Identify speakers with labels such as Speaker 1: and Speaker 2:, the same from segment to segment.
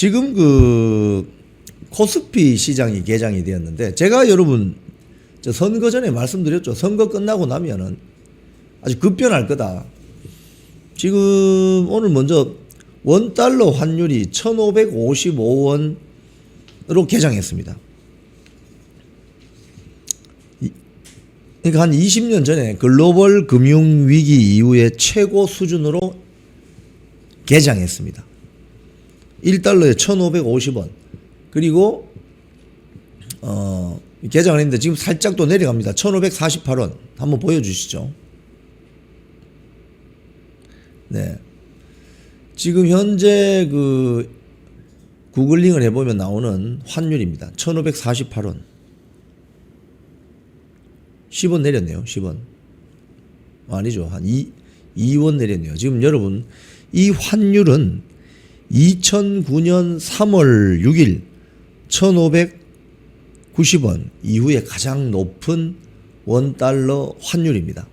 Speaker 1: 지금 그 코스피 시장이 개장이 되었는데, 제가 여러분 저 선거 전에 말씀드렸죠. 선거 끝나고 나면은 아주 급변할 거다. 지금 오늘 먼저 원달러 환율이 1555원으로 개장했습니다. 그러니까 한 20년 전에 글로벌 금융위기 이후에 최고 수준으로 개장했습니다. 1달러에 1550원. 그리고 개장을 했는데 지금 살짝 또 내려갑니다. 1548원. 한번 보여주시죠. 네. 지금 현재 그 구글링을 해보면 나오는 환율입니다. 1548원. 10원 내렸네요. 10원. 아니죠. 한 2원 내렸네요. 지금 여러분, 이 환율은 2009년 3월 6일 1590원 이후에 가장 높은 원달러 환율입니다.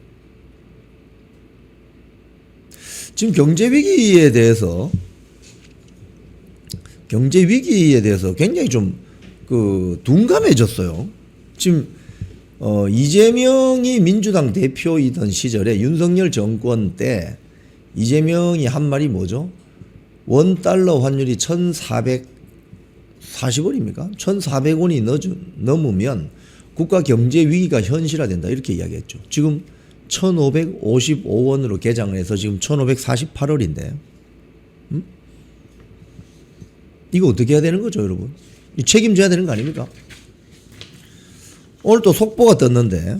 Speaker 1: 지금 경제위기에 대해서 굉장히 좀 둔감해졌어요. 지금 이재명이 민주당 대표이던 시절에 윤석열 정권 때 이재명이 한 말이 뭐죠? 원달러 환율이 1440원입니까? 1400원이 넘으면 국가 경제 위기가 현실화된다, 이렇게 이야기했죠. 지금 1555원으로 개장을 해서 지금 1548원인데 이거 어떻게 해야 되는 거죠, 여러분? 책임져야 되는 거 아닙니까? 오늘 또 속보가 떴는데,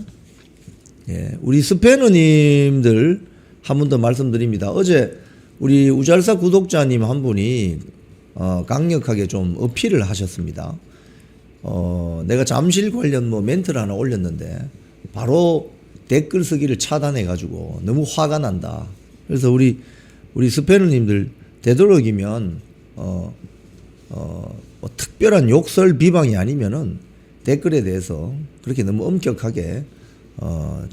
Speaker 1: 예, 우리 스패너님들 한 번 더 말씀드립니다. 어제 우리 우잘사 구독자님 한 분이 강력하게 좀 어필을 하셨습니다. 내가 잠실 관련 멘트를 하나 올렸는데 바로 댓글 쓰기를 차단해 가지고 너무 화가 난다. 그래서 우리 스패너님들 되도록이면 뭐 특별한 욕설 비방이 아니면은 댓글에 대해서 그렇게 너무 엄격하게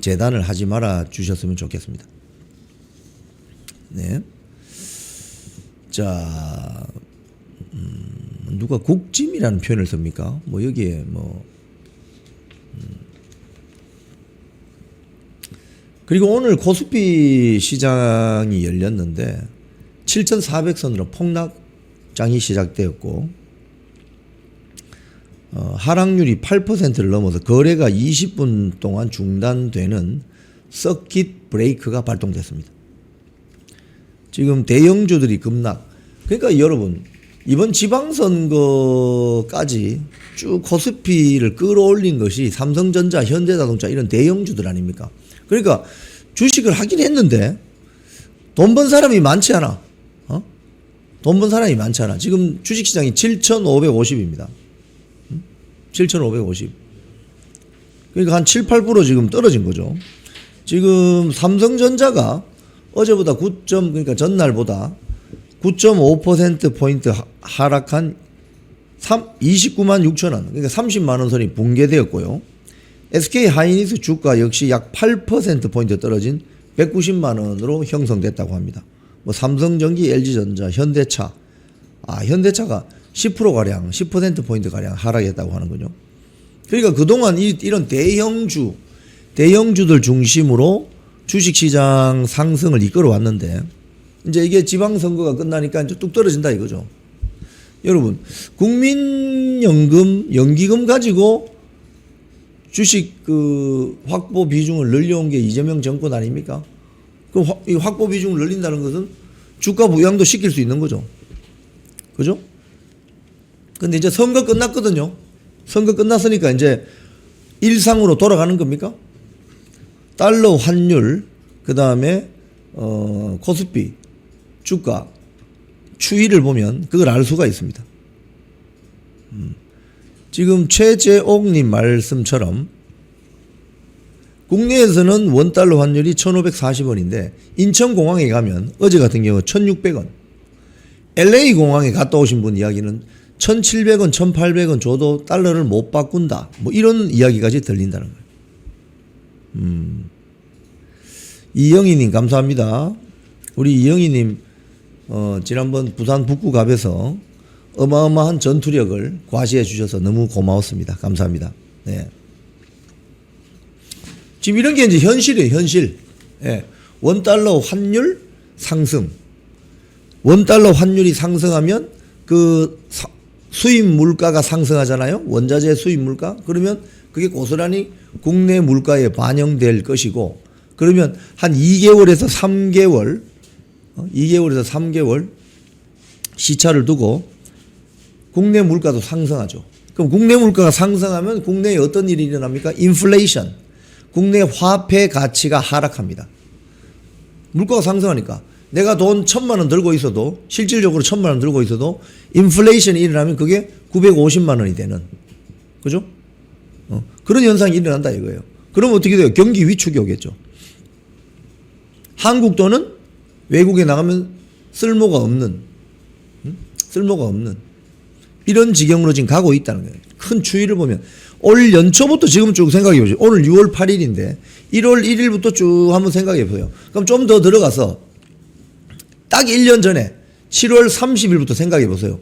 Speaker 1: 재단을 하지 말아 주셨으면 좋겠습니다. 네. 자, 누가 국짐이라는 표현을 씁니까? 뭐 여기에 그리고 오늘 코스피 시장이 열렸는데 7,400선으로 폭락장이 시작되었고, 하락률이 8%를 넘어서 거래가 20분 동안 중단되는 서킷 브레이크가 발동됐습니다. 지금 대형주들이 급락. 그러니까 여러분, 이번 지방선거까지 쭉 코스피를 끌어올린 것이 삼성전자, 현대자동차 이런 대형주들 아닙니까? 그러니까 주식을 하긴 했는데 돈 번 사람이 많지 않아. 돈 번 사람이 많지 않아. 지금 주식시장이 7,550입니다. 7,550. 그러니까 한 7, 8% 지금 떨어진 거죠. 지금 삼성전자가 어제보다 그러니까 전날보다 9.5%포인트 하락한 29만 6천 원. 그러니까 30만 원 선이 붕괴되었고요. SK 하이닉스 주가 역시 약 8%포인트 떨어진 190만 원으로 형성됐다고 합니다. 뭐 삼성전기, LG전자, 현대차. 현대차가 10%가량, 10%포인트 가량 하락했다고 하는군요. 그러니까 그동안 이런 대형주들 중심으로 주식시장 상승을 이끌어 왔는데, 이제 이게 지방선거가 끝나니까 이제 뚝 떨어진다 이거죠. 여러분, 국민연금, 연기금 가지고 주식 확보 비중을 늘려온 게 이재명 정권 아닙니까? 그럼 이 확보 비중을 늘린다는 것은 주가 부양도 시킬 수 있는 거죠. 그죠? 근데 이제 선거 끝났거든요. 선거 끝났으니까 이제 일상으로 돌아가는 겁니까? 달러 환율, 그 다음에 코스피 주가 추이를 보면 그걸 알 수가 있습니다. 지금 최재옥님 말씀처럼 국내에서는 원달러 환율이 1,540원인데 인천공항에 가면 어제 같은 경우 1,600원, LA공항에 갔다 오신 분 이야기는 1,700원, 1,800원 줘도 달러를 못 바꾼다, 뭐 이런 이야기까지 들린다는 거예요. 이영희님 감사합니다. 우리 이영희님 지난번 부산 북구갑에서 어마어마한 전투력을 과시해 주셔서 너무 고마웠습니다. 감사합니다. 네. 지금 이런 게 이제 현실이에요, 현실. 예. 원달러 환율 상승. 원달러 환율이 상승하면 그 수입 물가가 상승하잖아요. 원자재 수입 물가. 그러면 그게 고스란히 국내 물가에 반영될 것이고, 그러면 한 2개월에서 3개월, 2개월에서 3개월 시차를 두고 국내 물가도 상승하죠. 그럼 국내 물가가 상승하면 국내에 어떤 일이 일어납니까? 인플레이션. 국내 화폐 가치가 하락합니다. 물가가 상승하니까 내가 돈 1,000만 원 들고 있어도, 실질적으로 1,000만 원 들고 있어도 인플레이션이 일어나면 그게 950만 원이 되는, 그죠? 그런 현상이 일어난다 이거예요. 그럼 어떻게 돼요? 경기 위축이 오겠죠. 한국 돈은 외국에 나가면 쓸모가 없는 이런 지경으로 지금 가고 있다는 거예요. 큰 추이를 보면 올 연초부터 지금 쭉 생각해 보죠. 오늘 6월 8일인데 1월 1일부터 쭉 한번 생각해 보세요. 그럼 좀 더 들어가서 딱 1년 전에 7월 30일부터 생각해 보세요.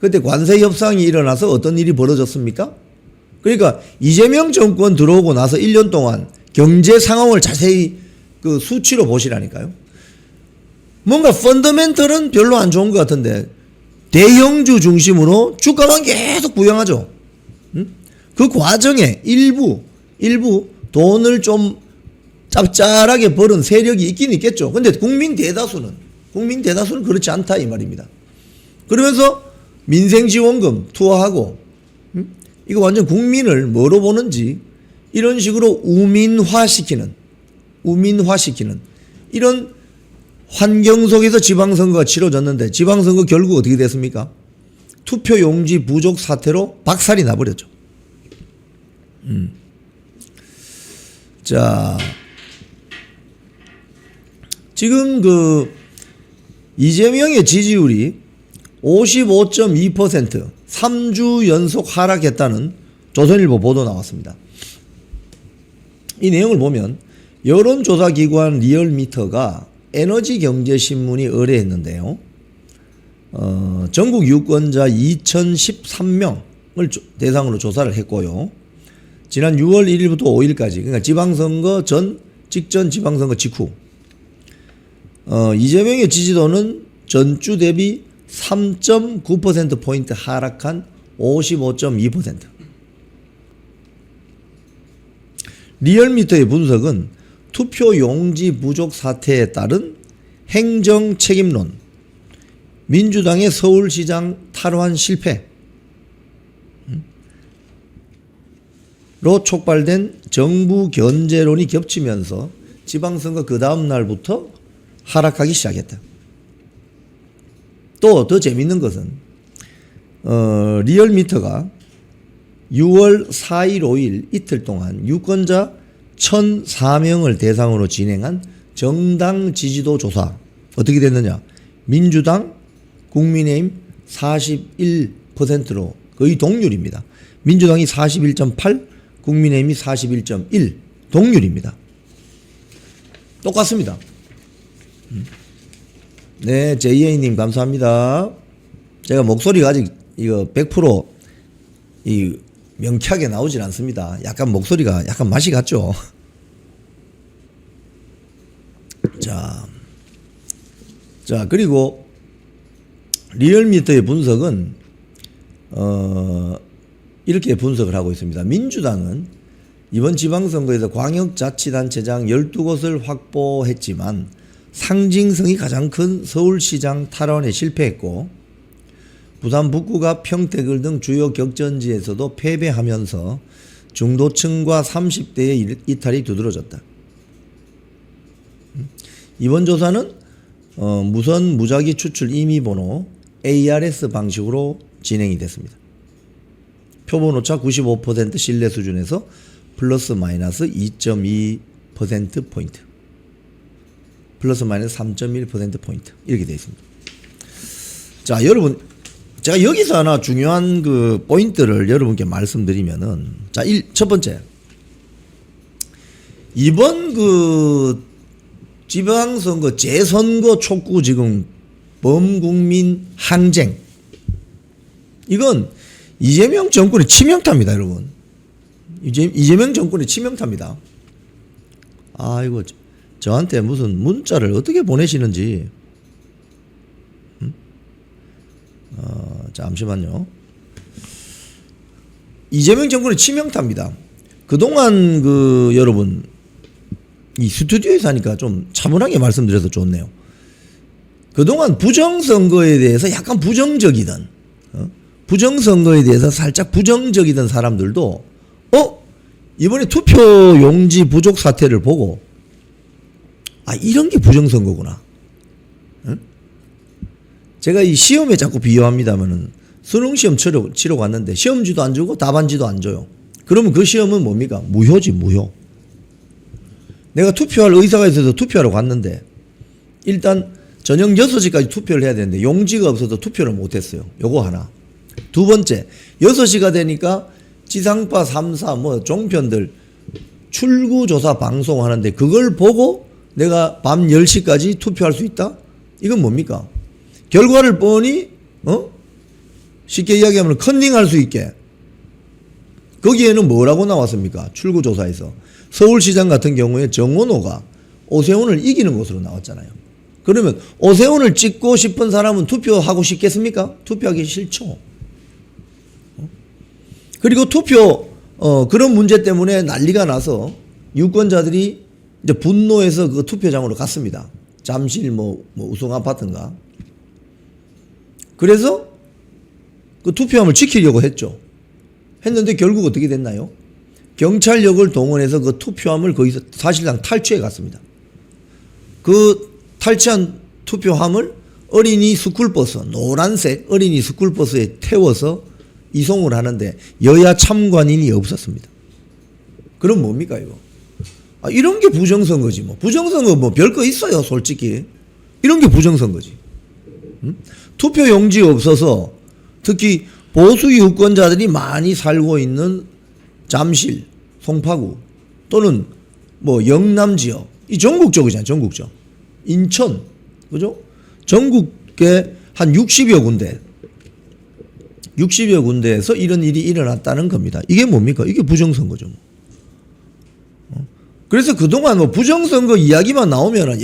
Speaker 1: 그때 관세 협상이 일어나서 어떤 일이 벌어졌습니까? 그러니까 이재명 정권 들어오고 나서 1년 동안 경제 상황을 자세히 그 수치로 보시라니까요. 뭔가 펀더멘털은 별로 안 좋은 것 같은데 대형주 중심으로 주가만 계속 부양하죠. 그 과정에 일부 돈을 좀 짭짤하게 벌은 세력이 있긴 있겠죠. 근데 국민 대다수는 그렇지 않다 이 말입니다. 그러면서 민생지원금 투하하고 이거 완전 국민을 뭐로 보는지 이런 식으로 우민화시키는 이런 환경 속에서 지방선거가 치러졌는데 지방선거 결국 어떻게 됐습니까? 투표용지 부족 사태로 박살이 나버렸죠. 자, 지금 그 이재명의 지지율이 55.2% 3주 연속 하락했다는 조선일보 보도 나왔습니다. 이 내용을 보면 여론조사기관 리얼미터가 에너지경제신문이 의뢰했는데요. 전국 유권자 2013명을 대상으로 조사를 했고요. 지난 6월 1일부터 5일까지, 그러니까 지방선거 전, 직전 지방선거 직후, 이재명의 지지도는 전주 대비 3.9%포인트 하락한 55.2%. 리얼미터의 분석은 투표 용지 부족 사태에 따른 행정 책임론, 민주당의 서울시장 탈환 실패로 촉발된 정부 견제론이 겹치면서 지방선거 그 다음 날부터 하락하기 시작했다. 또 더 재밌는 것은 리얼미터가 6월 4일 5일 이틀 동안 유권자 1,004명을 대상으로 진행한 정당 지지도 조사 어떻게 됐느냐? 민주당, 국민의힘 41%로 거의 동률입니다. 민주당이 41.8, 국민의힘이 41.1 동률입니다. 똑같습니다. 네, JA님 감사합니다. 제가 목소리가 아직 이거 100% 이 명쾌하게 나오질 않습니다. 약간 목소리가 약간 맛이 갔죠. 자 그리고 리얼미터의 분석은 이렇게 분석을 하고 있습니다. 민주당은 이번 지방선거에서 광역자치단체장 12곳을 확보했지만 상징성이 가장 큰 서울시장 탈환에 실패했고 부산 북구가 평택을 등 주요 격전지에서도 패배하면서 중도층과 30대의 이탈이 두드러졌다. 이번 조사는 무선 무작위 추출 임의번호 ARS 방식으로 진행이 됐습니다. 표본오차 95% 신뢰 수준에서 플러스 마이너스 2.2%포인트, 플러스 마이너스 3.1%포인트 이렇게 되어 있습니다. 자, 여러분 제가 여기서 하나 중요한 그 포인트를 여러분께 말씀드리면은, 자, 첫 번째. 이번 그 지방선거 재선거 촉구 지금 범국민 항쟁, 이건 이재명 정권의 치명타입니다, 여러분. 이재명 정권의 치명타입니다. 아이고, 저한테 무슨 문자를 어떻게 보내시는지. 잠시만요. 이재명 정권의 치명타입니다. 그동안 여러분 이 스튜디오에서 하니까 좀 차분하게 말씀드려서 좋네요. 그동안 부정선거에 대해서 약간 부정적이던 부정선거에 대해서 살짝 부정적이던 사람들도 이번에 투표용지 부족 사태를 보고 이런 게 부정선거구나. 제가 이 시험에 자꾸 비유합니다만은 수능시험 치러 갔는데 시험지도 안 주고 답안지도 안 줘요. 그러면 그 시험은 뭡니까? 무효지, 무효. 내가 투표할 의사가 있어서 투표하러 갔는데 일단 저녁 6시까지 투표를 해야 되는데 용지가 없어서 투표를 못했어요. 요거 하나. 두 번째, 6시가 되니까 지상파 3사 종편들 출구조사 방송하는데 그걸 보고 내가 밤 10시까지 투표할 수 있다? 이건 뭡니까? 결과를 뻔히 쉽게 이야기하면 컨닝할 수 있게. 거기에는 뭐라고 나왔습니까? 출구조사에서 서울시장 같은 경우에 정원호가 오세훈을 이기는 것으로 나왔잖아요. 그러면 오세훈을 찍고 싶은 사람은 투표하고 싶겠습니까? 투표하기 싫죠. 그리고 그런 문제 때문에 난리가 나서 유권자들이 이제 분노해서 그 투표장으로 갔습니다. 잠실 우성 아파트인가. 그래서 그 투표함을 지키려고 했는데 결국 어떻게 됐나요? 경찰력을 동원해서 그 투표함을 거기서 사실상 탈취해 갔습니다. 그 탈취한 투표함을 어린이 스쿨버스, 노란색 어린이 스쿨버스에 태워서 이송을 하는데 여야 참관인이 없었습니다. 그럼 뭡니까 이거? 이런 게 부정선거지 뭐. 부정선거 별거 있어요 솔직히. 이런 게 부정선거지. 투표용지 없어서 특히 보수 유권자들이 많이 살고 있는 잠실, 송파구 또는 영남 지역, 이 전국적이잖아요. 전국적. 인천, 그죠? 전국에 한 60여 군데에서 이런 일이 일어났다는 겁니다. 이게 뭡니까? 이게 부정선거죠. 그래서 그동안 부정선거 이야기만 나오면은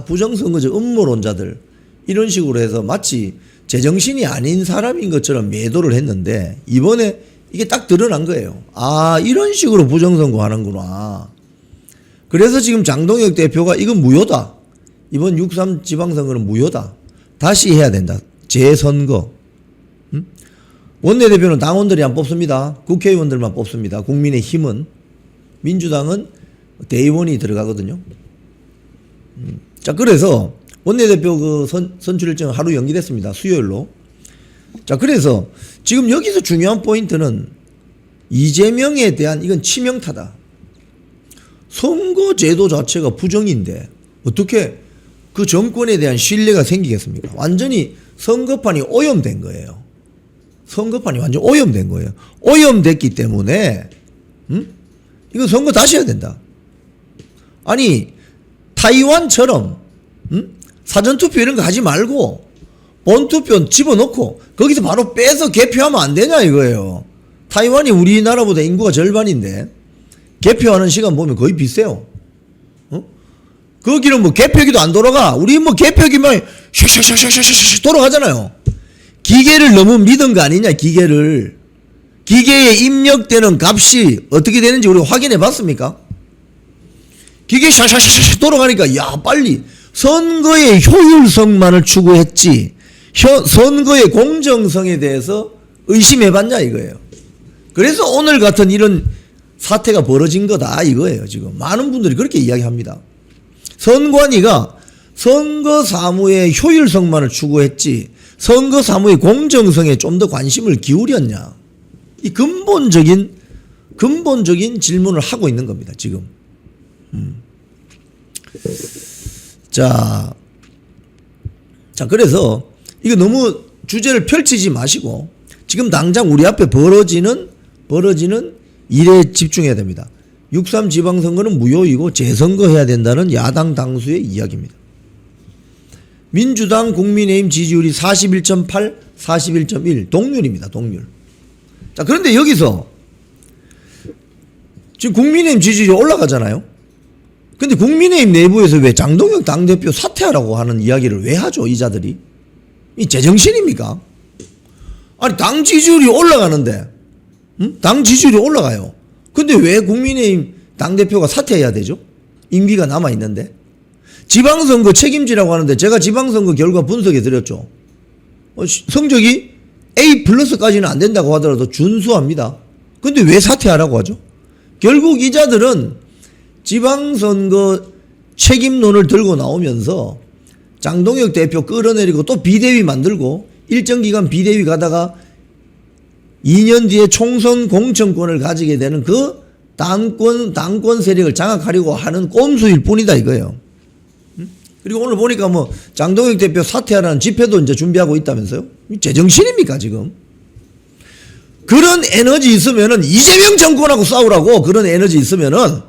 Speaker 1: 부정선거죠. 음모론자들. 이런 식으로 해서 마치 제정신이 아닌 사람인 것처럼 매도를 했는데 이번에 이게 딱 드러난 거예요. 이런 식으로 부정선거 하는구나. 그래서 지금 장동혁 대표가 이건 무효다. 이번 6.3 지방선거는 무효다. 다시 해야 된다. 재선거. 원내대표는 당원들이 안 뽑습니다. 국회의원들만 뽑습니다. 국민의힘은. 민주당은 대의원이 들어가거든요. 자, 그래서 원내대표 선출 일정은 하루 연기됐습니다. 수요일로. 자, 그래서 지금 여기서 중요한 포인트는 이재명에 대한 이건 치명타다. 선거제도 자체가 부정인데 어떻게 그 정권에 대한 신뢰가 생기겠습니까? 완전히 선거판이 오염된 거예요. 선거판이 완전 오염된 거예요. 오염됐기 때문에 이거 선거 다시 해야 된다. 아니 타이완처럼 사전투표 이런 거 하지 말고 본투표 집어넣고 거기서 바로 빼서 개표하면 안 되냐 이거예요. 타이완이 우리나라보다 인구가 절반인데 개표하는 시간 보면 거의 비슷해요. 거기는 개표기도 안 돌아가. 우리 개표기만 슉슉슉슉슉슉 돌아가잖아요. 기계를 너무 믿은 거 아니냐, 기계를. 기계에 입력되는 값이 어떻게 되는지 우리가 확인해 봤습니까? 기계 샤샤샤샤 돌아가니까 빨리 선거의 효율성만을 추구했지 선거의 공정성에 대해서 의심해 봤냐 이거예요. 그래서 오늘 같은 이런 사태가 벌어진 거다 이거예요. 지금 많은 분들이 그렇게 이야기합니다. 선관위가 선거 사무의 효율성만을 추구했지 선거 사무의 공정성에 좀 더 관심을 기울였냐. 이 근본적인 질문을 하고 있는 겁니다. 지금. 자, 그래서 이거 너무 주제를 펼치지 마시고 지금 당장 우리 앞에 벌어지는 일에 집중해야 됩니다. 6.3 지방선거는 무효이고 재선거해야 된다는 야당 당수의 이야기입니다. 민주당 국민의힘 지지율이 41.8, 41.1 동률입니다. 동률. 자, 그런데 여기서 지금 국민의힘 지지율이 올라가잖아요. 근데 국민의힘 내부에서 왜 장동혁 당대표 사퇴하라고 하는 이야기를 왜 하죠, 이자들이? 이 제정신입니까? 아니, 당 지지율이 올라가는데, 당 지지율이 올라가요. 근데 왜 국민의힘 당대표가 사퇴해야 되죠? 임기가 남아있는데. 지방선거 책임지라고 하는데 제가 지방선거 결과 분석해 드렸죠. 성적이 A 플러스까지는 안 된다고 하더라도 준수합니다. 근데 왜 사퇴하라고 하죠? 결국 이자들은 지방선거 책임론을 들고 나오면서 장동혁 대표 끌어내리고 또 비대위 만들고 일정 기간 비대위 가다가 2년 뒤에 총선 공천권을 가지게 되는 그 당권 세력을 장악하려고 하는 꼼수일 뿐이다 이거예요. 그리고 오늘 보니까 뭐 장동혁 대표 사퇴하라는 집회도 이제 준비하고 있다면서요? 제정신입니까 지금? 그런 에너지 있으면은 이재명 정권하고 싸우라고. 그런 에너지 있으면은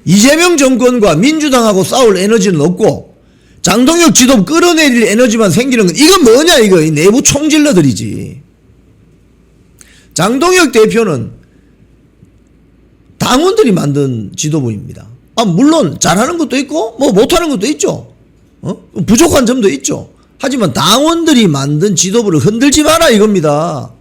Speaker 1: 이재명 정권과 민주당하고 싸울 에너지는 없고 장동혁 지도 끌어내릴 에너지만 생기는 건 이건 뭐냐 이거. 이 내부 총질러들이지. 장동혁 대표는 당원들이 만든 지도부입니다. 물론 잘하는 것도 있고 뭐 못하는 것도 있죠. 부족한 점도 있죠. 하지만 당원들이 만든 지도부를 흔들지 마라 이겁니다.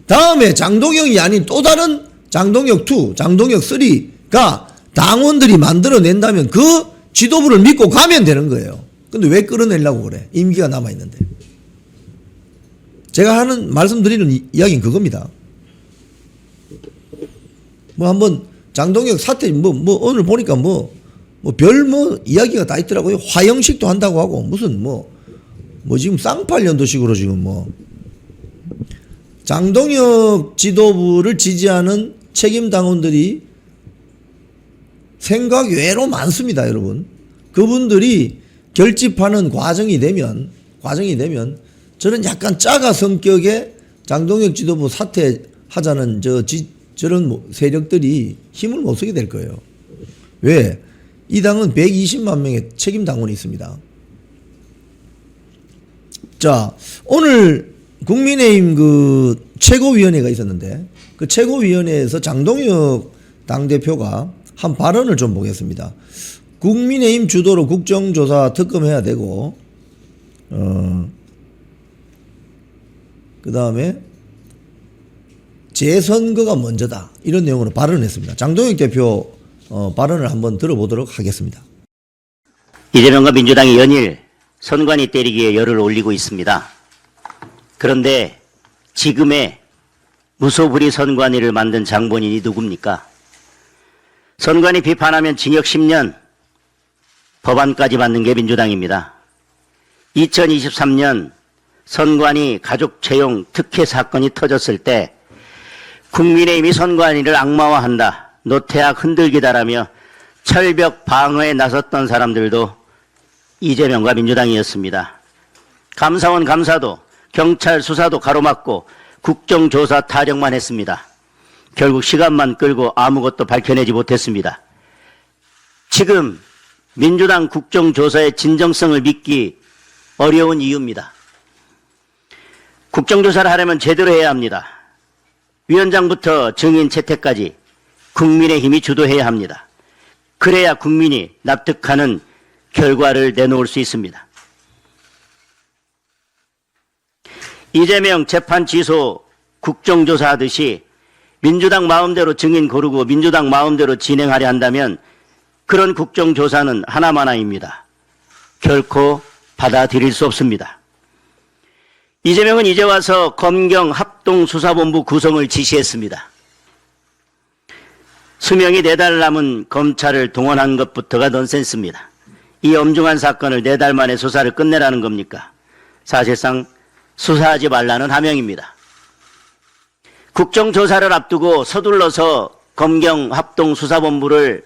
Speaker 1: 다음에 장동혁이 아닌 또 다른 장동혁 2, 장동혁 3가 당원들이 만들어낸다면 그 지도부를 믿고 가면 되는 거예요. 근데 왜 끌어내려고 그래? 임기가 남아있는데. 제가 말씀드리는 이야기는 그겁니다. 뭐 한번 장동혁 사태 오늘 보니까 별 이야기가 다 있더라고요. 화형식도 한다고 하고 무슨 지금 쌍팔년도식으로 지금 장동혁 지도부를 지지하는 책임 당원들이 생각 외로 많습니다, 여러분. 그분들이 결집하는 과정이 되면 저는 약간 짜가 성격의 장동혁 지도부 사퇴하자는 저런 세력들이 힘을 못 쓰게 될 거예요. 왜? 이 당은 120만 명의 책임 당원이 있습니다. 자, 오늘 국민의힘 그 최고위원회가 있었는데 그 최고위원회에서 장동혁 당대표가 한 발언을 좀 보겠습니다. 국민의힘 주도로 국정조사 특검해야 되고 그 다음에 재선거가 먼저다. 이런 내용으로 발언을 했습니다. 장동혁 대표 발언을 한번 들어보도록 하겠습니다.
Speaker 2: 이재명과 민주당이 연일 선관위 때리기에 열을 올리고 있습니다. 그런데 지금의 무소불위 선관위를 만든 장본인이 누굽니까? 선관위 비판하면 징역 10년, 법안까지 받는 게 민주당입니다. 2023년 선관위 가족 채용 특혜 사건이 터졌을 때 국민의힘이 선관위를 악마화한다, 노태악 흔들기다라며 철벽 방어에 나섰던 사람들도 이재명과 민주당이었습니다. 감사원 감사도 경찰 수사도 가로막고 국정조사 타령만 했습니다. 결국 시간만 끌고 아무것도 밝혀내지 못했습니다. 지금 민주당 국정조사의 진정성을 믿기 어려운 이유입니다. 국정조사를 하려면 제대로 해야 합니다. 위원장부터 증인 채택까지 국민의힘이 주도해야 합니다. 그래야 국민이 납득하는 결과를 내놓을 수 있습니다. 이재명 재판 취소 국정조사 하듯이 민주당 마음대로 증인 고르고 민주당 마음대로 진행하려 한다면 그런 국정조사는 하나만입니다. 결코 받아들일 수 없습니다. 이재명은 이제 와서 검경 합동수사본부 구성을 지시했습니다. 수명이 4달 남은 검찰을 동원한 것부터가 넌센스입니다. 이 엄중한 사건을 4달 만에 수사를 끝내라는 겁니까? 사실상 수사하지 말라는 하명입니다. 국정조사를 앞두고 서둘러서 검경 합동수사본부를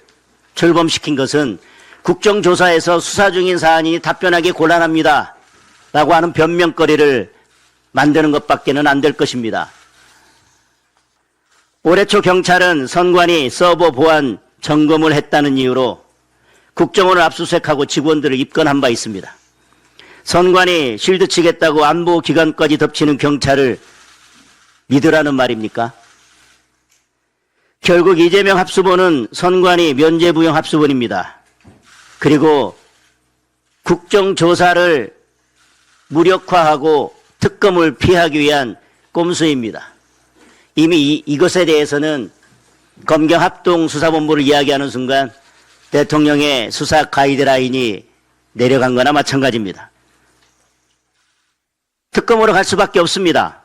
Speaker 2: 출범시킨 것은 국정조사에서 수사 중인 사안이 답변하기 곤란합니다 라고 하는 변명거리를 만드는 것밖에는 안 될 것입니다. 올해 초 경찰은 선관위 서버 보안 점검을 했다는 이유로 국정원을 압수수색하고 직원들을 입건한 바 있습니다. 선관위 실드 치겠다고 안보기관까지 덮치는 경찰을 믿으라는 말입니까? 결국 이재명 합수본은 선관위 면죄부형 합수본입니다. 그리고 국정조사를 무력화하고 특검을 피하기 위한 꼼수입니다. 이미 이것에 대해서는 검경합동수사본부를 이야기하는 순간 대통령의 수사 가이드라인이 내려간 거나 마찬가지입니다. 특검으로 갈 수밖에 없습니다.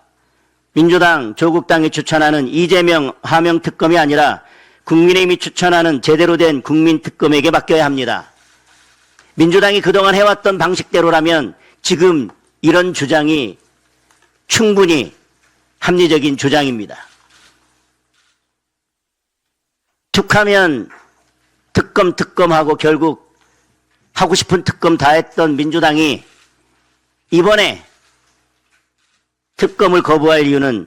Speaker 2: 민주당, 조국당이 추천하는 이재명 하명 특검이 아니라 국민의힘이 추천하는 제대로 된 국민특검에게 맡겨야 합니다. 민주당이 그동안 해왔던 방식대로라면 지금 이런 주장이 충분히 합리적인 주장입니다. 툭하면 특검하고 결국 하고 싶은 특검 다 했던 민주당이 이번에 특검을 거부할 이유는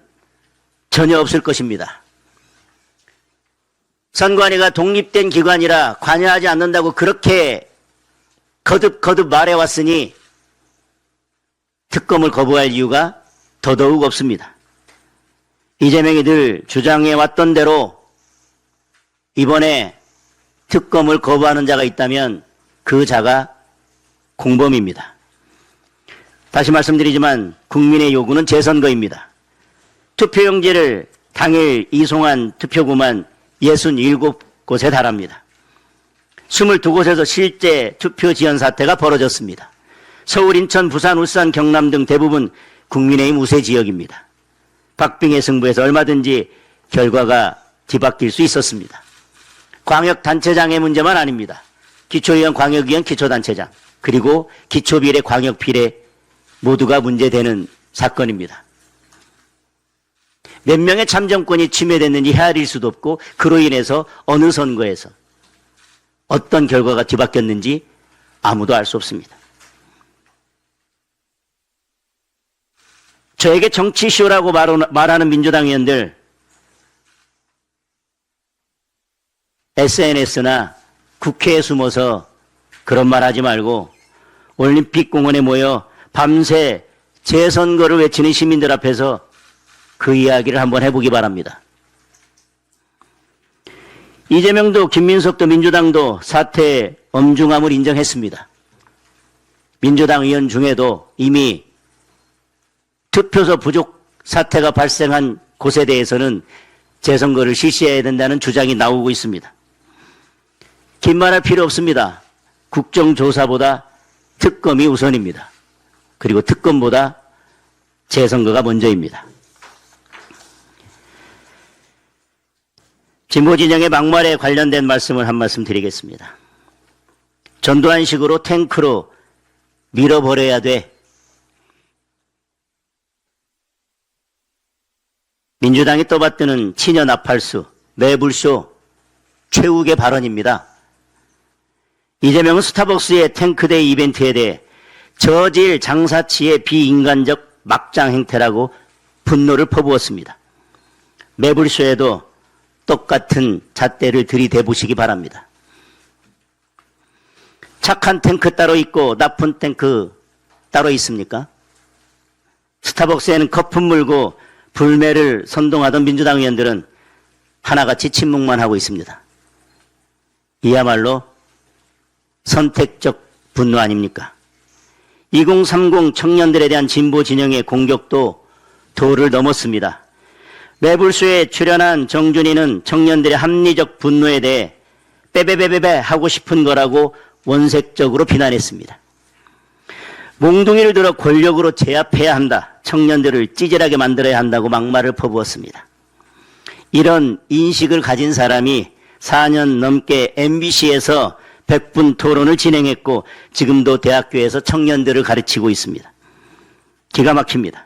Speaker 2: 전혀 없을 것입니다. 선관위가 독립된 기관이라 관여하지 않는다고 그렇게 거듭 말해왔으니 특검을 거부할 이유가 더더욱 없습니다. 이재명이 늘 주장해왔던 대로 이번에 특검을 거부하는 자가 있다면 그 자가 공범입니다. 다시 말씀드리지만 국민의 요구는 재선거입니다. 투표용지를 당일 이송한 투표구만 67곳에 달합니다. 22곳에서 실제 투표 지연 사태가 벌어졌습니다. 서울, 인천, 부산, 울산, 경남 등 대부분 국민의힘 우세 지역입니다. 박빙의 승부에서 얼마든지 결과가 뒤바뀔 수 있었습니다. 광역단체장의 문제만 아닙니다. 기초의원, 광역의원, 기초단체장, 그리고 기초비례, 광역비례 모두가 문제되는 사건입니다. 몇 명의 참정권이 침해됐는지 헤아릴 수도 없고 그로 인해서 어느 선거에서 어떤 결과가 뒤바뀌었는지 아무도 알 수 없습니다. 저에게 정치쇼라고 말하는 민주당 의원들 SNS나 국회에 숨어서 그런 말 하지 말고 올림픽 공원에 모여 밤새 재선거를 외치는 시민들 앞에서 그 이야기를 한번 해보기 바랍니다. 이재명도 김민석도 민주당도 사태의 엄중함을 인정했습니다. 민주당 의원 중에도 이미 투표소 부족 사태가 발생한 곳에 대해서는 재선거를 실시해야 된다는 주장이 나오고 있습니다. 긴 말할 필요 없습니다. 국정조사보다 특검이 우선입니다. 그리고 특검보다 재선거가 먼저입니다. 진보 진영의 막말에 관련된 말씀을 한 말씀 드리겠습니다. 전두환식으로 탱크로 밀어버려야 돼. 민주당이 떠받드는 친여 나팔수, 매불쇼, 최욱의 발언입니다. 이재명은 스타벅스의 탱크데이 이벤트에 대해 저질 장사치의 비인간적 막장 행태라고 분노를 퍼부었습니다. 매불쇼에도 똑같은 잣대를 들이대보시기 바랍니다. 착한 탱크 따로 있고 나쁜 탱크 따로 있습니까? 스타벅스에는 거품 물고 불매를 선동하던 민주당 의원들은 하나같이 침묵만 하고 있습니다. 이야말로 선택적 분노 아닙니까? 2030 청년들에 대한 진보 진영의 공격도 도를 넘었습니다. 매불쇼에 출연한 정준희는 청년들의 합리적 분노에 대해 빼빼빼빼빼 하고 싶은 거라고 원색적으로 비난했습니다. 몽둥이를 들어 권력으로 제압해야 한다. 청년들을 찌질하게 만들어야 한다고 막말을 퍼부었습니다. 이런 인식을 가진 사람이 4년 넘게 MBC에서 100분 토론을 진행했고 지금도 대학교에서 청년들을 가르치고 있습니다. 기가 막힙니다.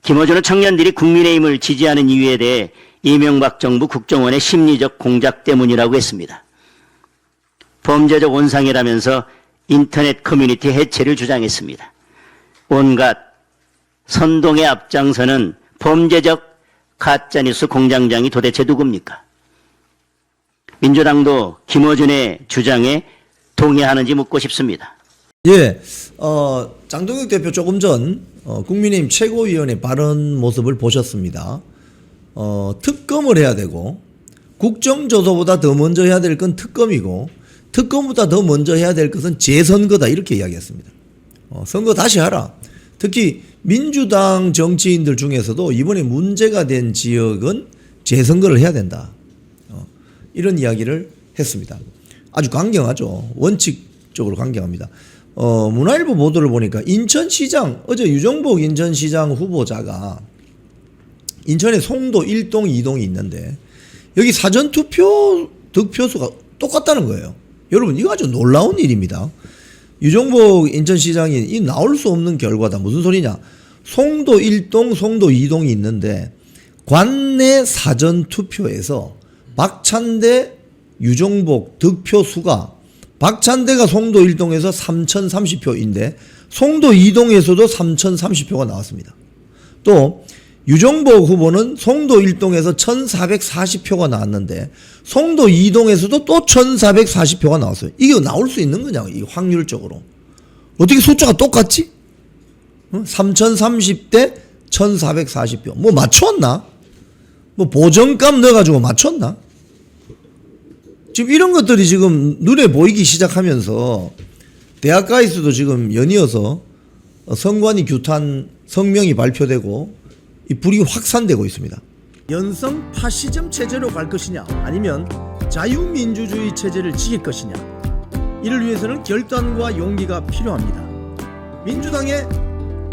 Speaker 2: 김어준은 청년들이 국민의힘을 지지하는 이유에 대해 이명박 정부 국정원의 심리적 공작 때문이라고 했습니다. 범죄적 온상이라면서 인터넷 커뮤니티 해체를 주장했습니다. 온갖 선동에 앞장서는 범죄적 가짜뉴스 공장장이 도대체 누굽니까? 민주당도 김어준의 주장에 동의하는지 묻고 싶습니다.
Speaker 1: 예, 장동혁 대표 조금 전 국민의힘 최고위원의 발언 모습을 보셨습니다. 특검을 해야 되고 국정조사보다 더 먼저 해야 될 건 특검이고 특검보다 더 먼저 해야 될 것은 재선거다 이렇게 이야기했습니다. 선거 다시 하라. 특히 민주당 정치인들 중에서도 이번에 문제가 된 지역은 재선거를 해야 된다. 이런 이야기를 했습니다. 아주 강경하죠. 원칙적으로 강경합니다. 문화일보 보도를 보니까 인천시장, 어제 유정복 인천시장 후보자가 인천에 송도 1동, 2동이 있는데 여기 사전투표 득표수가 똑같다는 거예요. 여러분 이거 아주 놀라운 일입니다. 유정복 인천시장이 이 나올 수 없는 결과다. 무슨 소리냐. 송도 1동, 송도 2동이 있는데 관내 사전투표에서 박찬대, 유정복 득표수가 박찬대가 송도 1동에서 3030표인데 송도 2동에서도 3030표가 나왔습니다. 또 유정복 후보는 송도 1동에서 1440표가 나왔는데 송도 2동에서도 또 1440표가 나왔어요. 이게 나올 수 있는 거냐, 이 확률적으로. 어떻게 숫자가 똑같지? 3030대 1440표. 뭐 맞췄나? 뭐 보정값 넣어가지고 맞췄나? 지금 이런 것들이 지금 눈에 보이기 시작하면서 대학가에서도 지금 연이어서 선관위 규탄 성명이 발표되고 이 불이 확산되고 있습니다. 연성 파시즘 체제로 갈 것이냐 아니면 자유민주주의 체제를 지킬 것이냐, 이를 위해서는 결단과 용기가 필요합니다. 민주당의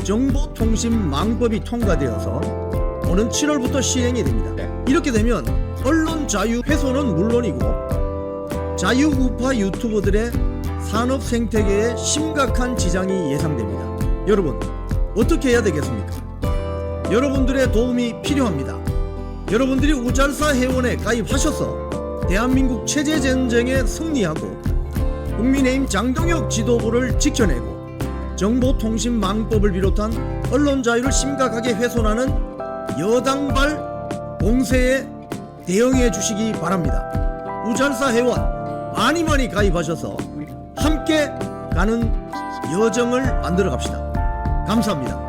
Speaker 1: 정보통신망법이 통과되어서 오는 7월부터 시행이 됩니다. 이렇게 되면 언론 자유 훼손은 물론이고 자유우파 유튜버들의 산업 생태계에 심각한 지장이 예상됩니다. 여러분 어떻게 해야 되겠습니까? 여러분들의 도움이 필요합니다. 여러분들이 우잘사 회원에 가입하셔서 대한민국 체제전쟁에 승리하고 국민의힘 장동혁 지도부를 지켜내고 정보통신망법을 비롯한 언론 자유를 심각하게 훼손하는 여당발 공세에 대응해 주시기 바랍니다. 우잘사 회원 많이 가입하셔서 함께 가는 여정을 만들어 갑시다. 감사합니다.